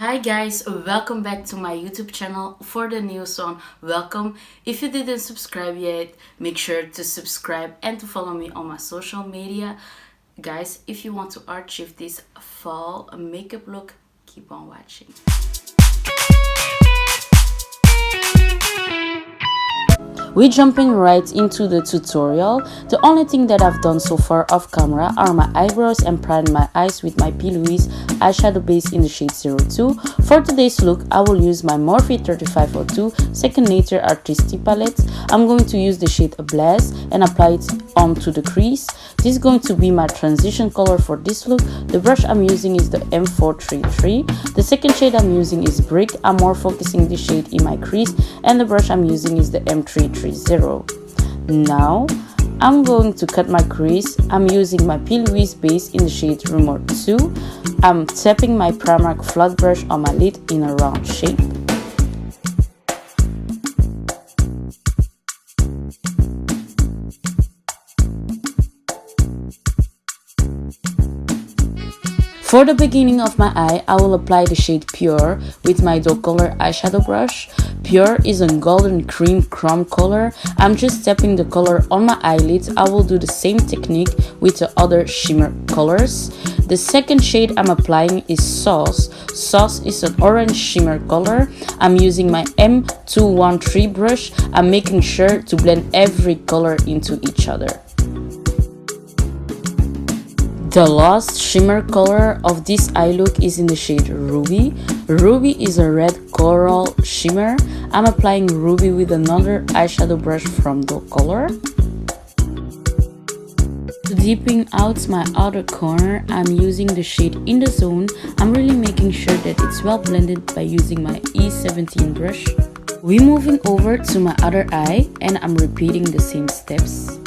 Hi guys, welcome back to my YouTube channel. For the newest one, welcome. If you didn't subscribe yet, make sure to subscribe and to follow me on my social media. Guys, if you want to achieve this fall makeup look, keep on watching. We're jumping right into the tutorial. The only thing that I've done so far off camera are my eyebrows and primed my eyes with my Louise eyeshadow base in the shade 02. For today's look, I will use my Morphe 3502 Second Nature Artistry palette. I'm going to use the shade Blaze and apply it onto the crease. This is going to be my transition color for this look. The brush I'm using is the M433. The second shade I'm using is Brick. I'm more focusing this shade in my crease, and the brush I'm using is the M330. Now I'm going to cut my crease. I'm using my Louise base in the shade RUMOUR 2. I'm tapping my Primark flat brush on my lid in a round shape. For the beginning of my eye, I will apply the shade Pure with my doe color eyeshadow brush. Pure is a golden cream chrome color. I'm just tapping the color on my eyelids. I will do the same technique with the other shimmer colors. The second shade I'm applying is Sauce. Sauce is an orange shimmer color. I'm using my M213 brush. I'm making sure to blend every color into each other. The last shimmer color of this eye look is in the shade Ruby. Ruby is a red coral shimmer. I'm applying Ruby with another eyeshadow brush from the color. To deepen out my outer corner, I'm using the shade In the Zone. I'm really making sure that it's well blended by using my E17 brush. We're moving over to my other eye and I'm repeating the same steps.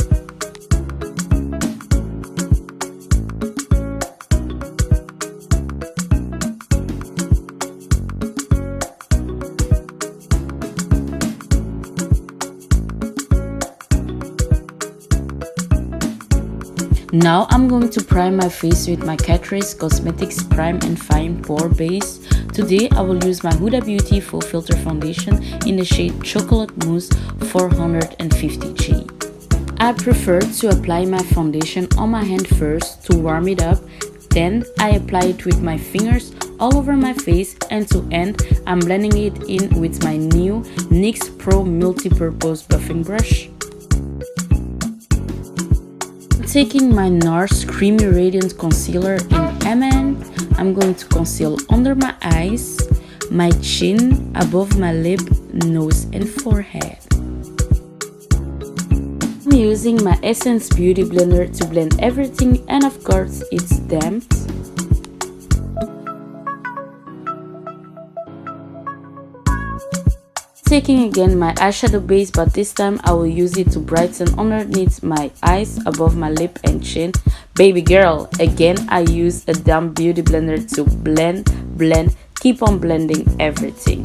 Now I'm going to prime my face with my Catrice Cosmetics Prime and Fine Pore base. Today I will use my Huda Beauty FauxFilter foundation in the shade Chocolate Mousse 450G. I prefer to apply my foundation on my hand first to warm it up. Then I apply it with my fingers all over my face, and to end I'm blending it in with my new NYX Pro multi-purpose buffing brush. Taking my Nars Creamy Radiant Concealer in Amande, I'm going to conceal under my eyes, my chin, above my lip, nose and forehead. I'm using my Essence Beauty Blender to blend everything, and of course it's damped. Taking again my eyeshadow base, but this time I will use it to brighten underneath my eyes, above my lip and chin. Baby girl, again I use a damp beauty blender to blend, keep on blending everything.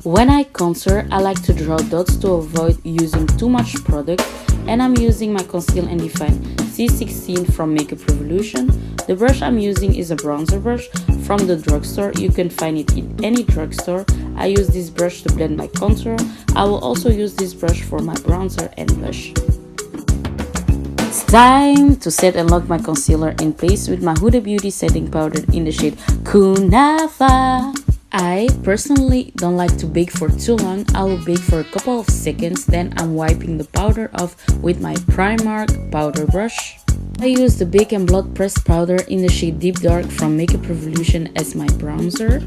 When I contour, I like to draw dots to avoid using too much product, and I'm using my Conceal and Define C16 from Makeup Revolution. The brush I'm using is a bronzer brush from the drugstore. You can find it in any drugstore. I use this brush to blend my contour. I will also use this brush for my bronzer and blush. It's time to set and lock my concealer in place with my Hudabeauty Setting powder in the shade Kunafa. I personally don't like to bake for too long. I will bake for a couple of seconds, then I'm wiping the powder off with my Primark powder brush. I use the Bake and Blot pressed powder in the shade Deep Dark from Makeup Revolution as my bronzer.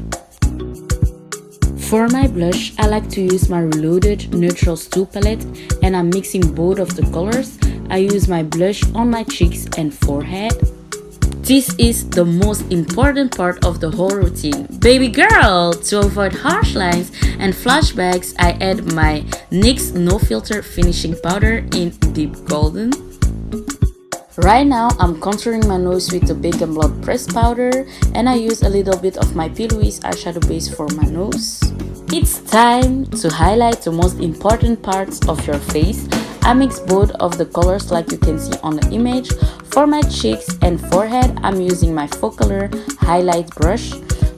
For my blush, I like to use my Reloaded Newtrals 2 palette, and I'm mixing both of the colors. I use my blush on my cheeks and forehead. This is the most important part of the whole routine, baby girl! To avoid harsh lines and flashbacks, I add my NYX Nofilter finishing powder in Deep Golden. Right now I'm contouring my nose with the Bake and Blot pressed powder, and I use a little bit of my Louise eyeshadow base for my nose. It's time to highlight the most important parts of your face. I mix both of the colors like you can see on the image. For my cheeks and forehead, I'm using my FauxFilter highlight brush.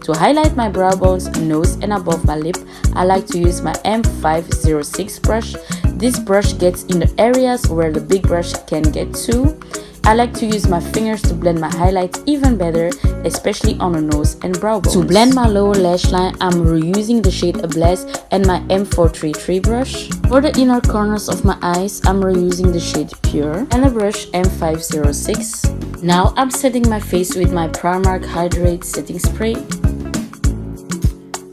To highlight my brow bones, nose and above my lip, I like to use my M506 brush. This brush gets in the areas where the big brush can get to. I like to use my fingers to blend my highlights even better, especially on the nose and brow bones. To blend my lower lash line, I'm reusing the shade Ablaze and my M433 brush. For the inner corners of my eyes, I'm reusing the shade Pure and the brush M506. Now I'm setting my face with my Primark Hydrate Setting Spray.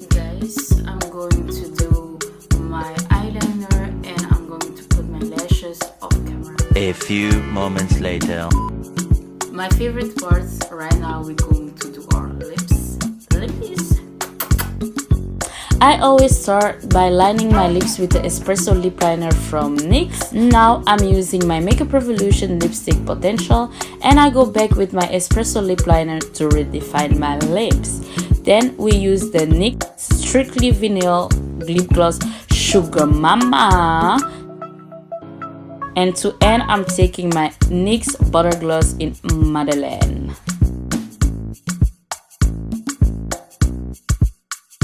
Guys, I'm going to do my eyeliner and I'm going to put my lashes off camera. A few moments later. My favorite parts right now, we're going to do our lips. I always start by lining my lips with the Espresso lip liner from NYX. Now I'm using my Makeup Revolution lipstick Potential and I go back with my Espresso lip liner to redefine my lips. Then we use the NYX Strictly Vinyl Lip Gloss Sugar Mama. And to end, I'm taking my NYX Butter Gloss in Madeleine.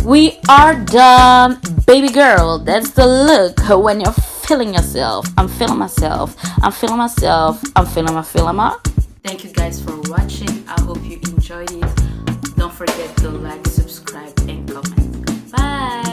We are done, baby girl. That's the look when you're feeling yourself. I'm feeling myself. I'm feeling myself. I'm feeling my. Thank you guys for watching. I hope you enjoyed it. Don't forget to like, subscribe, and comment. Bye.